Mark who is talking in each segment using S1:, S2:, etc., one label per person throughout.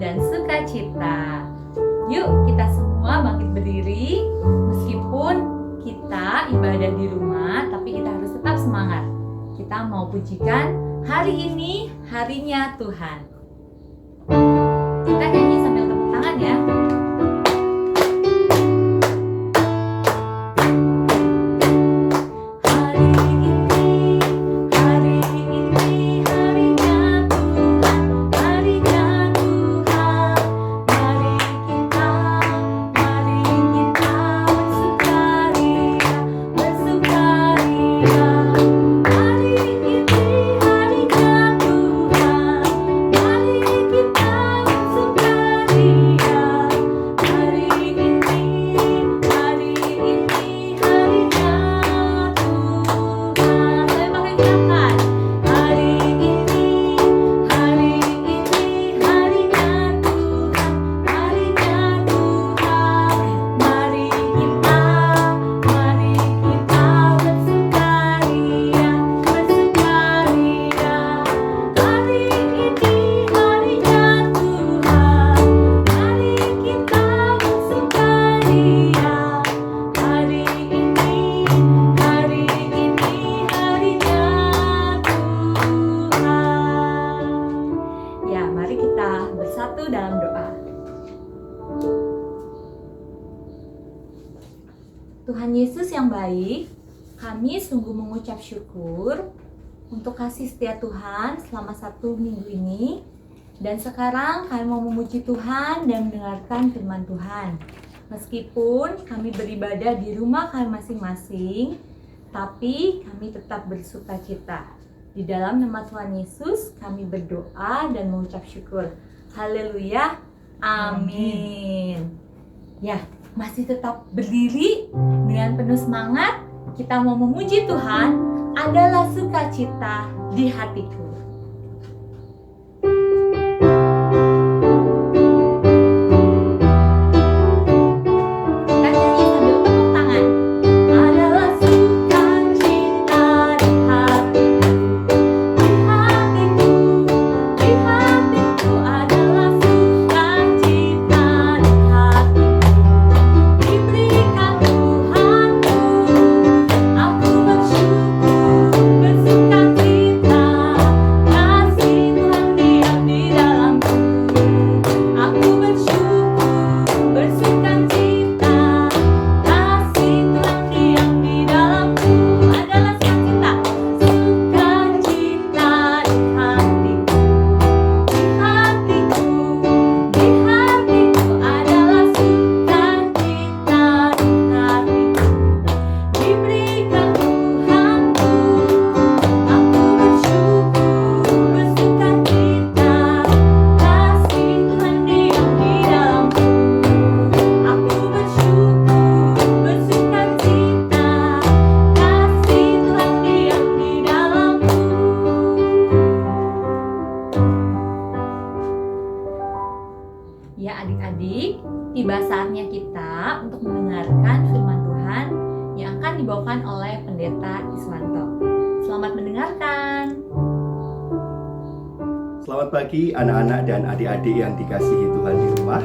S1: dan sukacita. Yuk kita semua bangkit berdiri. Meskipun kita ibadah di rumah, tapi kita harus tetap semangat. Kita mau pujikan hari ini harinya Tuhan. Kita nyanyi sambil tepuk tangan ya. Dalam doa. Tuhan Yesus yang baik, kami sungguh mengucap syukur untuk kasih setia Tuhan selama 1 minggu ini. Dan sekarang kami mau memuji Tuhan dan mendengarkan firman Tuhan. Meskipun kami beribadah di rumah kami masing-masing, tapi kami tetap bersukacita. Di dalam nama Tuhan Yesus kami berdoa dan mengucap syukur. Haleluya, amin. Ya, masih tetap berdiri dengan penuh semangat. Kita mau memuji Tuhan, adalah sukacita di hatiku. Ya adik-adik, tiba saatnya kita untuk mendengarkan firman Tuhan yang akan dibawakan oleh Pendeta Iswanto. Selamat mendengarkan.
S2: Selamat pagi anak-anak dan adik-adik yang dikasihi Tuhan di rumah.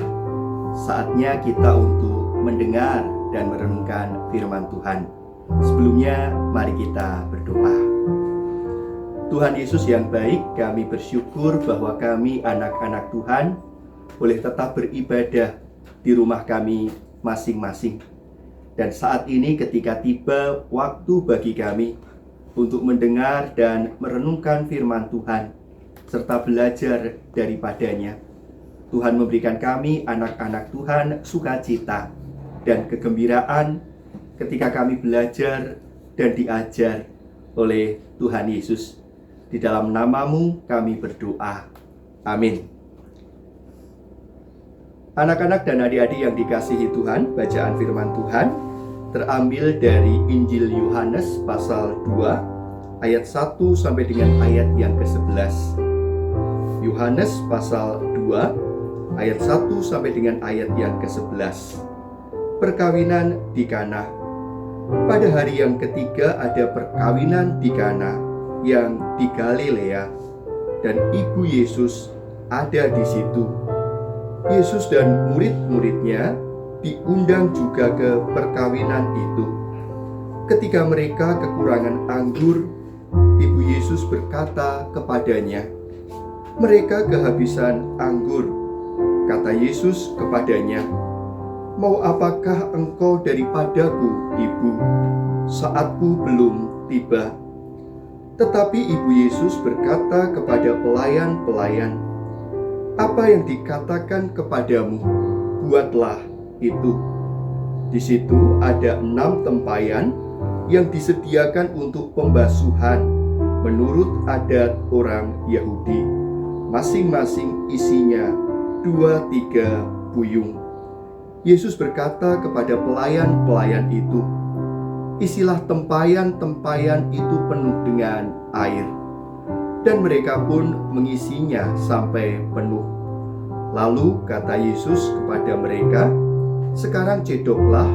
S2: Saatnya kita untuk mendengar dan merenungkan firman Tuhan. Sebelumnya mari kita berdoa. Tuhan Yesus yang baik, kami bersyukur bahwa kami anak-anak Tuhan boleh tetap beribadah di rumah kami masing-masing. Dan saat ini ketika tiba waktu bagi kami untuk mendengar dan merenungkan firman Tuhan serta belajar daripadanya, Tuhan memberikan kami anak-anak Tuhan sukacita dan kegembiraan ketika kami belajar dan diajar oleh Tuhan Yesus. Di dalam nama-Mu kami berdoa. Amin. Anak-anak dan adik-adik yang dikasihi Tuhan, bacaan firman Tuhan terambil dari Injil Yohanes pasal 2 ayat 1 sampai dengan ayat yang ke-11. Yohanes pasal 2 ayat 1 sampai dengan ayat yang ke-11. Perkawinan di Kana. Pada hari yang ketiga ada perkawinan di Kana yang di Galilea, dan ibu Yesus ada di situ. Yesus dan murid-muridnya diundang juga ke perkawinan itu. Ketika mereka kekurangan anggur, Ibu Yesus berkata kepadanya, "Mereka kehabisan anggur." Kata Yesus kepadanya, "Mau apakah engkau daripadaku, Ibu? Saatku belum tiba." Tetapi Ibu Yesus berkata kepada pelayan-pelayan, "Apa yang dikatakan kepadamu, buatlah itu." Di situ ada 6 tempayan yang disediakan untuk pembasuhan menurut adat orang Yahudi. Masing-masing isinya 2-3 buyung. Yesus berkata kepada pelayan-pelayan itu, "Isilah tempayan-tempayan itu penuh dengan air." Dan mereka pun mengisinya sampai penuh. Lalu kata Yesus kepada mereka, "Sekarang cedoklah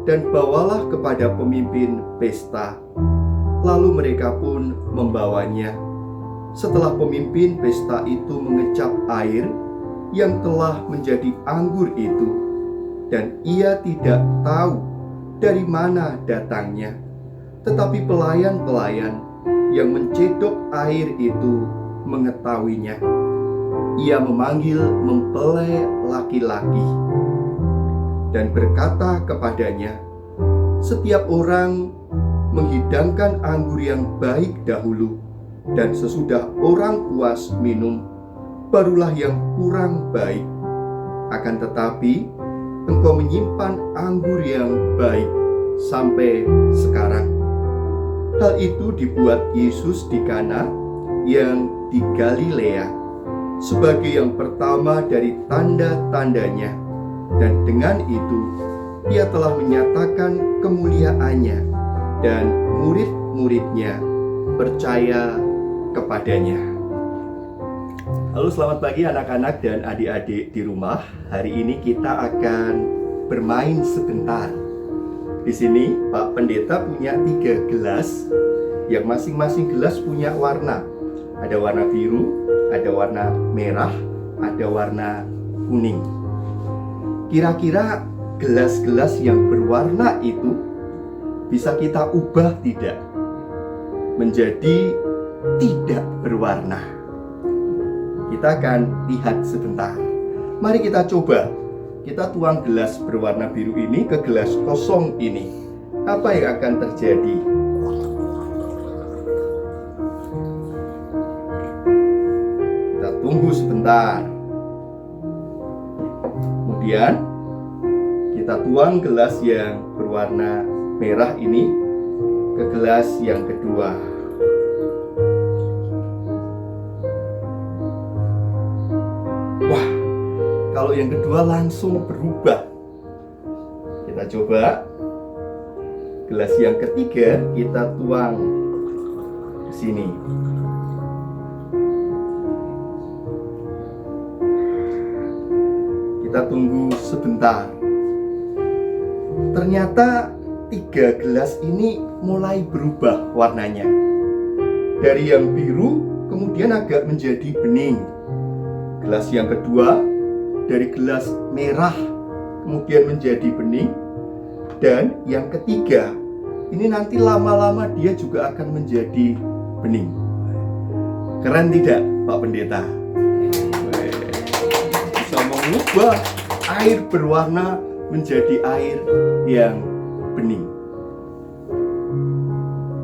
S2: dan bawalah kepada pemimpin pesta." Lalu mereka pun membawanya. Setelah pemimpin pesta itu mengecap air yang telah menjadi anggur itu, dan ia tidak tahu dari mana datangnya, tetapi pelayan-pelayan yang mencedok air itu mengetahuinya. Ia memanggil mempelai laki-laki dan berkata kepadanya, "Setiap orang menghidangkan anggur yang baik dahulu, dan sesudah orang puas minum, barulah yang kurang baik. Akan tetapi engkau menyimpan anggur yang baik sampai sekarang." Hal itu dibuat Yesus di Kana yang di Galilea sebagai yang pertama dari tanda-tandanya, dan dengan itu ia telah menyatakan kemuliaannya, dan murid-muridnya percaya kepadanya. Halo, selamat pagi anak-anak dan adik-adik di rumah. Hari ini kita akan bermain sebentar. Di sini Pak Pendeta punya 3 gelas yang masing-masing gelas punya warna. Ada warna biru, ada warna merah, ada warna kuning. Kira-kira gelas-gelas yang berwarna itu bisa kita ubah tidak? Menjadi tidak berwarna. Kita akan lihat sebentar. Mari kita coba. Kita tuang gelas berwarna biru ini ke gelas kosong ini. Apa yang akan terjadi? Kita tunggu sebentar. Kemudian kita tuang gelas yang berwarna merah ini ke gelas yang kedua. Wah, kalau yang kedua langsung berubah. Kita coba gelas yang ketiga, kita tuang ke sini. Kita tunggu sebentar. Ternyata 3 gelas ini mulai berubah warnanya. Dari yang biru kemudian agak menjadi bening. Gelas yang kedua dari gelas merah kemudian menjadi bening. Dan yang ketiga, ini nanti lama-lama dia juga akan menjadi bening. Keren tidak Pak Pendeta? Bisa mengubah air berwarna menjadi air yang bening.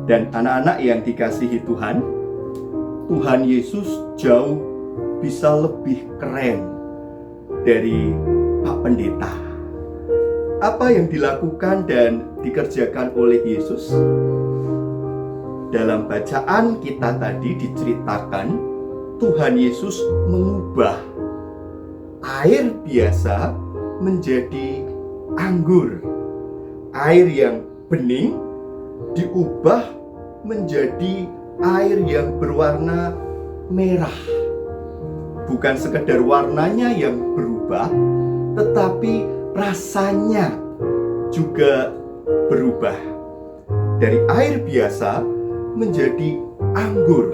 S2: Dan anak-anak yang dikasihi Tuhan, Tuhan Yesus jauh bisa lebih keren dari Pak Pendeta. Apa yang dilakukan dan dikerjakan oleh Yesus? Dalam bacaan kita tadi diceritakan Tuhan Yesus mengubah air biasa menjadi anggur. Air yang bening diubah menjadi air yang berwarna merah. Bukan sekedar warnanya yang berubah, tetapi rasanya juga berubah. Dari air biasa menjadi anggur.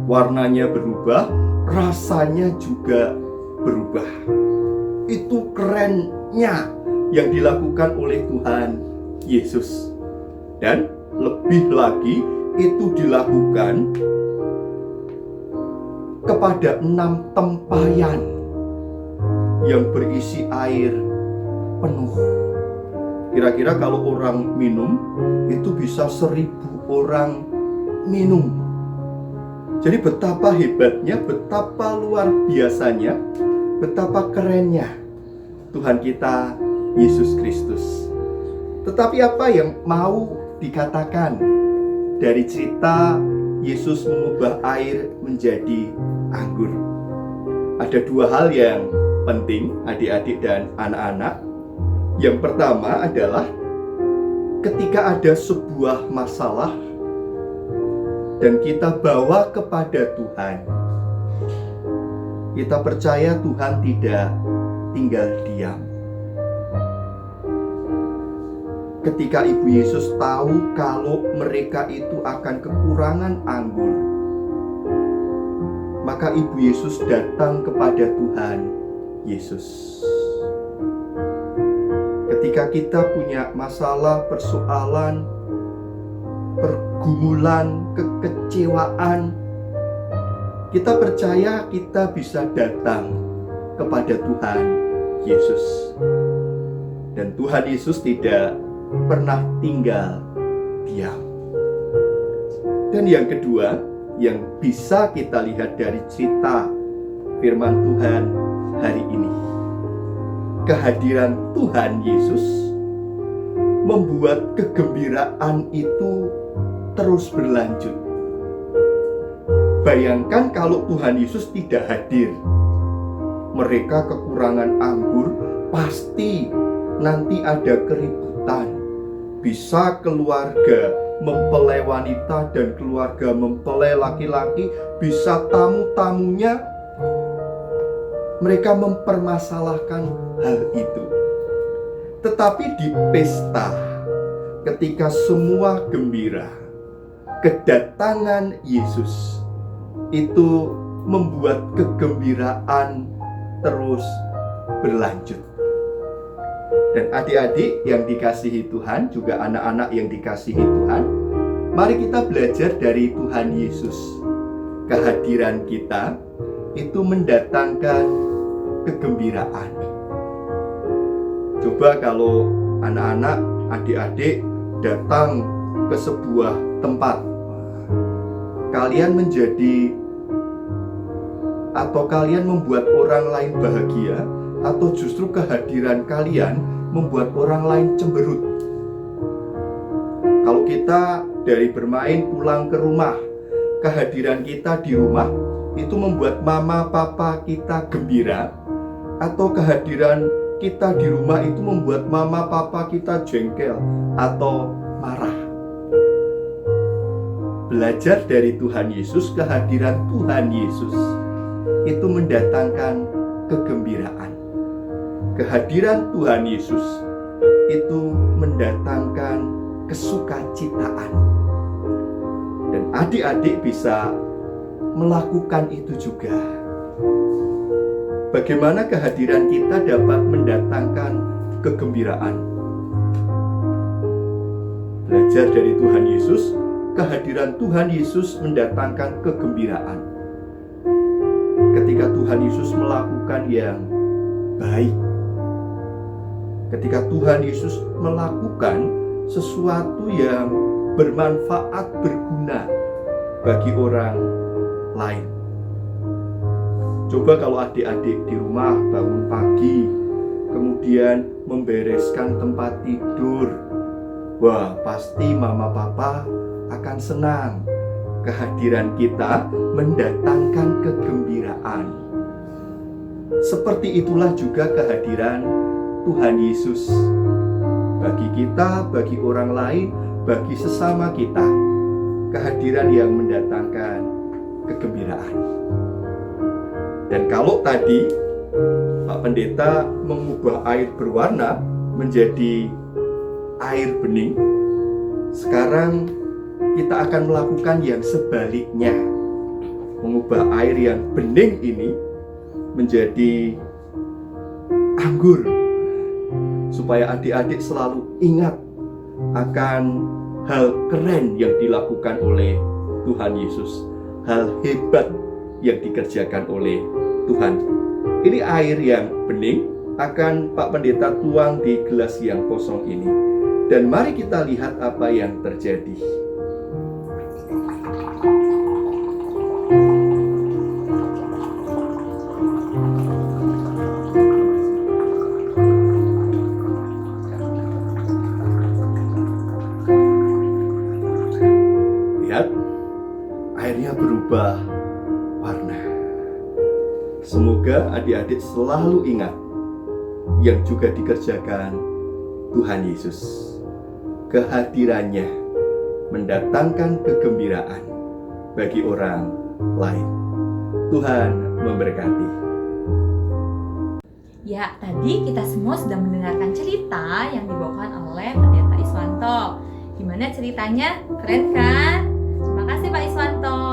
S2: Warnanya berubah, rasanya juga berubah. Itu kerennya yang dilakukan oleh Tuhan Yesus. Dan lebih lagi, itu dilakukan kepada 6 tempayan yang berisi air penuh. Kira-kira kalau orang minum, itu bisa 1000 orang minum. Jadi betapa hebatnya, betapa luar biasanya, betapa kerennya Tuhan kita Yesus Kristus. Tetapi apa yang mau dikatakan dari cerita Yesus mengubah air menjadi anggur? Ada 2 hal yang penting, adik-adik dan anak-anak. Yang pertama adalah ketika ada sebuah masalah dan kita bawa kepada Tuhan, kita percaya Tuhan tidak tinggal diam. Ketika Ibu Yesus tahu kalau mereka itu akan kekurangan anggur, maka Ibu Yesus datang kepada Tuhan Yesus. Ketika kita punya masalah, persoalan, pergumulan, kekecewaan, kita percaya kita bisa datang kepada Tuhan Yesus. Dan Tuhan Yesus tidak pernah tinggal diam. Dan yang kedua, yang bisa kita lihat dari cerita firman Tuhan hari ini, kehadiran Tuhan Yesus membuat kegembiraan itu terus berlanjut. Bayangkan kalau Tuhan Yesus tidak hadir, mereka kekurangan anggur, pasti nanti ada keributan. Bisa keluarga mempelai wanita dan keluarga mempelai laki-laki, bisa tamu-tamunya, mereka mempermasalahkan hal itu. Tetapi di pesta, ketika semua gembira, kedatangan Yesus itu membuat kegembiraan terus berlanjut. Dan adik-adik yang dikasihi Tuhan, juga anak-anak yang dikasihi Tuhan, mari kita belajar dari Tuhan Yesus. Kehadiran kita itu mendatangkan kegembiraan. Coba kalau anak-anak, adik-adik datang ke sebuah tempat, kalian menjadi atau kalian membuat orang lain bahagia, atau justru kehadiran kalian membuat orang lain cemberut. Kalau kita dari bermain pulang ke rumah, kehadiran kita di rumah itu membuat mama papa kita gembira, atau kehadiran kita di rumah itu membuat mama papa kita jengkel atau marah. Belajar dari Tuhan Yesus, kehadiran Tuhan Yesus itu mendatangkan kegembiraan. Kehadiran Tuhan Yesus itu mendatangkan kesukacitaan. Dan adik-adik bisa melakukan itu juga. Bagaimana kehadiran kita dapat mendatangkan kegembiraan? Belajar dari Tuhan Yesus, kehadiran Tuhan Yesus mendatangkan kegembiraan. Ketika Tuhan Yesus melakukan yang baik, ketika Tuhan Yesus melakukan sesuatu yang bermanfaat, berguna bagi orang lain. Coba kalau adik-adik di rumah bangun pagi, kemudian membereskan tempat tidur, wah pasti mama papa akan senang. Kehadiran kita mendatangkan kegembiraan. Seperti itulah juga kehadiran Tuhan Yesus bagi kita, bagi orang lain, bagi sesama kita. Kehadiran yang mendatangkan kegembiraan. Dan kalau tadi Pak Pendeta mengubah air berwarna menjadi air bening, sekarang kita akan melakukan yang sebaliknya, mengubah air yang bening ini menjadi anggur, supaya adik-adik selalu ingat akan hal keren yang dilakukan oleh Tuhan Yesus, hal hebat yang dikerjakan oleh Tuhan. Ini air yang bening akan Pak Pendeta tuang di gelas yang kosong ini, dan mari kita lihat apa yang terjadi. Lihat, airnya berubah warna. Semoga adik-adik selalu ingat yang juga dikerjakan Tuhan Yesus. Kehadirannya mendatangkan kegembiraan bagi orang lain. Tuhan memberkati.
S1: Ya, tadi kita semua sudah mendengarkan cerita yang dibawakan oleh Pendeta Iswanto. Gimana ceritanya? Keren kan? Terima kasih Pak Iswanto.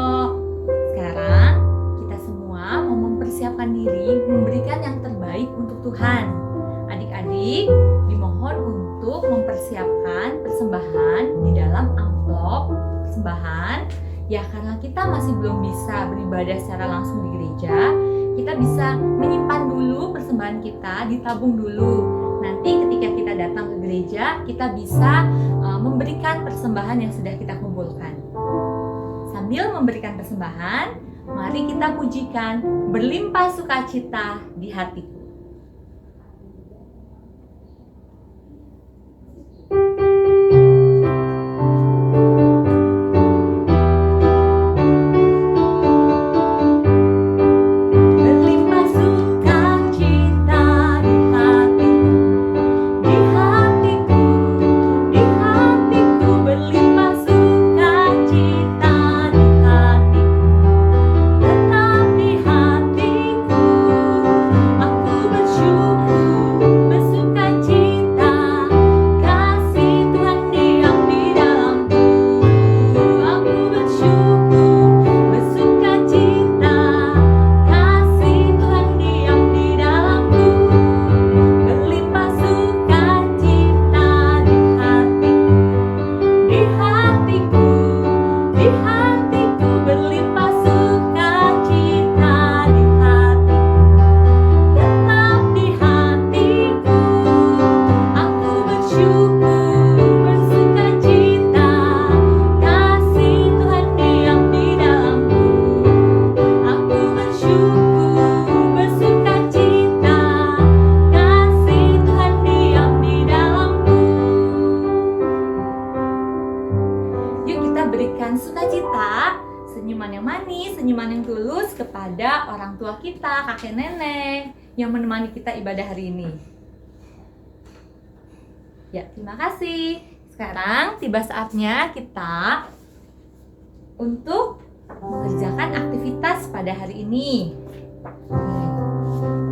S1: Sekarang kita semua mau mempersiapkan diri memberikan yang terbaik untuk Tuhan. Adik-adik dimohon untuk mempersiapkan persembahan di dalam amplop persembahan. Ya, karena kita masih belum bisa beribadah secara langsung di gereja, kita bisa menyimpan dulu persembahan kita, ditabung dulu. Nanti ketika kita datang ke gereja, kita bisa memberikan persembahan yang sudah kita kumpulkan. Sambil memberikan persembahan, mari kita pujikan berlimpah sukacita di hatiku. Senyuman yang tulus kepada orang tua kita, kakek nenek yang menemani kita ibadah hari ini. Ya, terima kasih. Sekarang tiba saatnya kita untuk mengerjakan aktivitas pada hari ini.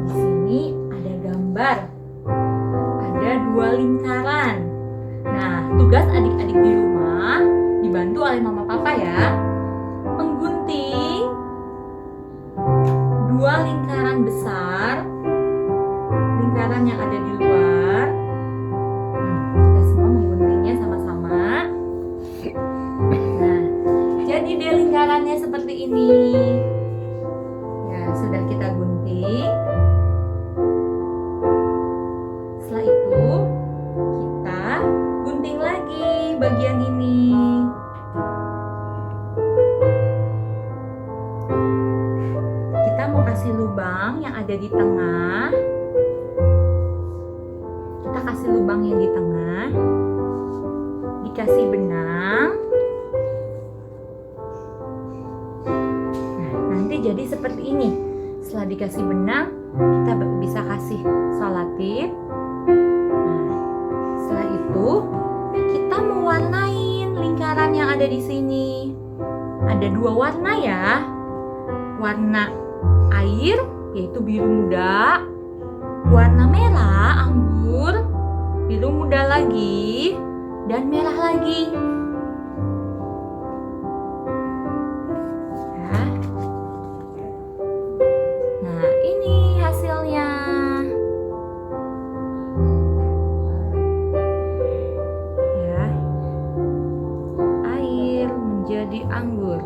S1: Di sini ada gambar, ada 2 lingkaran. Nah, tugas adik-adik di rumah dibantu oleh mama papa ya, menggunting 2 lingkaran besar, lingkaran yang ada di luar. Kita semua mengguntingnya sama-sama. Nah, jadi deh lingkarannya seperti ini. Ya, sudah kita gunting. Setelah itu kita gunting lagi bagian ini. Kasih lubang yang ada di tengah. Kita kasih lubang yang di tengah. Dikasih benang. Nah, nanti jadi seperti ini. Setelah dikasih benang, kita bisa kasih selotip. Nah, setelah itu kita mewarnain lingkaran yang ada di sini. Ada 2 warna ya. Warna air, yaitu biru muda, warna merah anggur, biru muda lagi, dan merah lagi. Nah, ini hasilnya. anggur.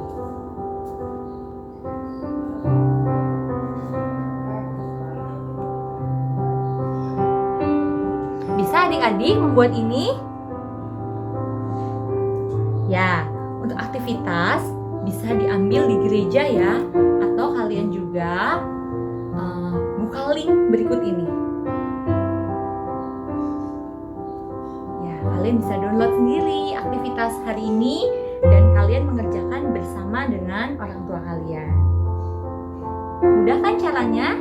S1: Bisa adik-adik membuat ini? Ya, untuk aktivitas bisa diambil di gereja ya, atau kalian juga buka link berikut ini. Ya, kalian bisa download sendiri aktivitas hari ini dan kalian mengerjakan bersama dengan orang tua kalian. Mudah kan caranya?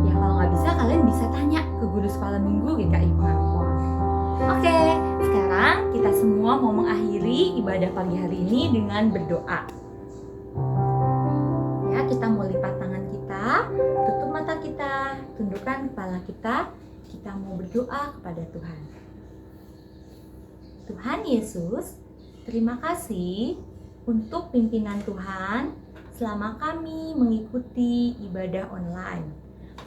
S1: Ya kalau nggak bisa kalian bisa tanya ke guru sekolah minggu GKI Pengampon. Oke, sekarang kita semua mau mengakhiri ibadah pagi hari ini dengan berdoa. Ya, kita mau lipat tangan kita, tutup mata kita, tundukkan kepala kita mau berdoa kepada Tuhan. Tuhan Yesus, terima kasih untuk pimpinan Tuhan selama kami mengikuti ibadah online.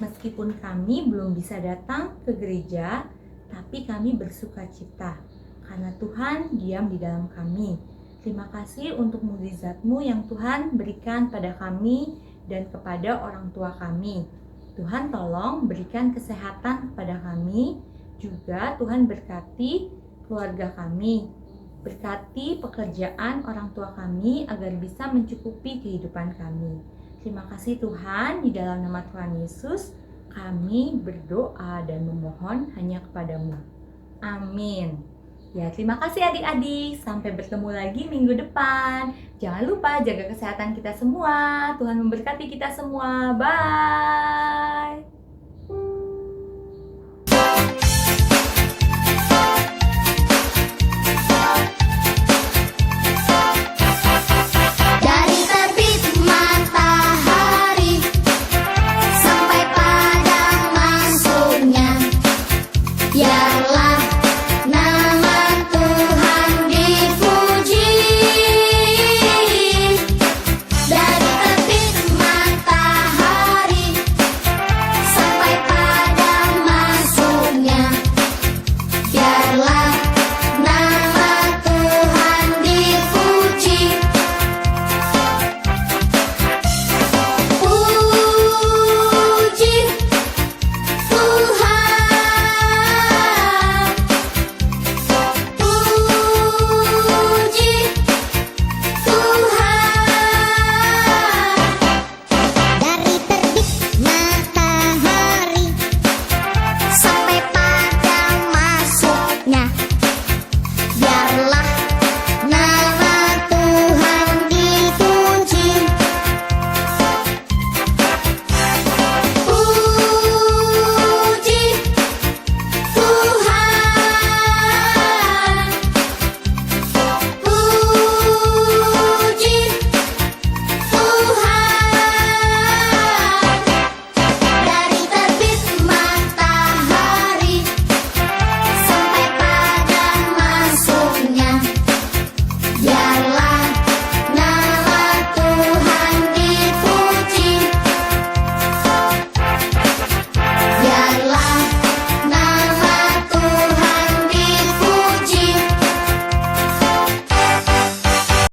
S1: Meskipun kami belum bisa datang ke gereja, tapi kami bersuka cita karena Tuhan diam di dalam kami. Terima kasih untuk mukjizat-Mu yang Tuhan berikan pada kami dan kepada orang tua kami. Tuhan tolong berikan kesehatan kepada kami. Juga Tuhan berkati keluarga kami. Berkati pekerjaan orang tua kami agar bisa mencukupi kehidupan kami. Terima kasih Tuhan, di dalam nama Tuhan Yesus kami berdoa dan memohon hanya kepadamu. Amin. Ya, terima kasih adik-adik. Sampai bertemu lagi minggu depan. Jangan lupa jaga kesehatan kita semua. Tuhan memberkati kita semua. Bye.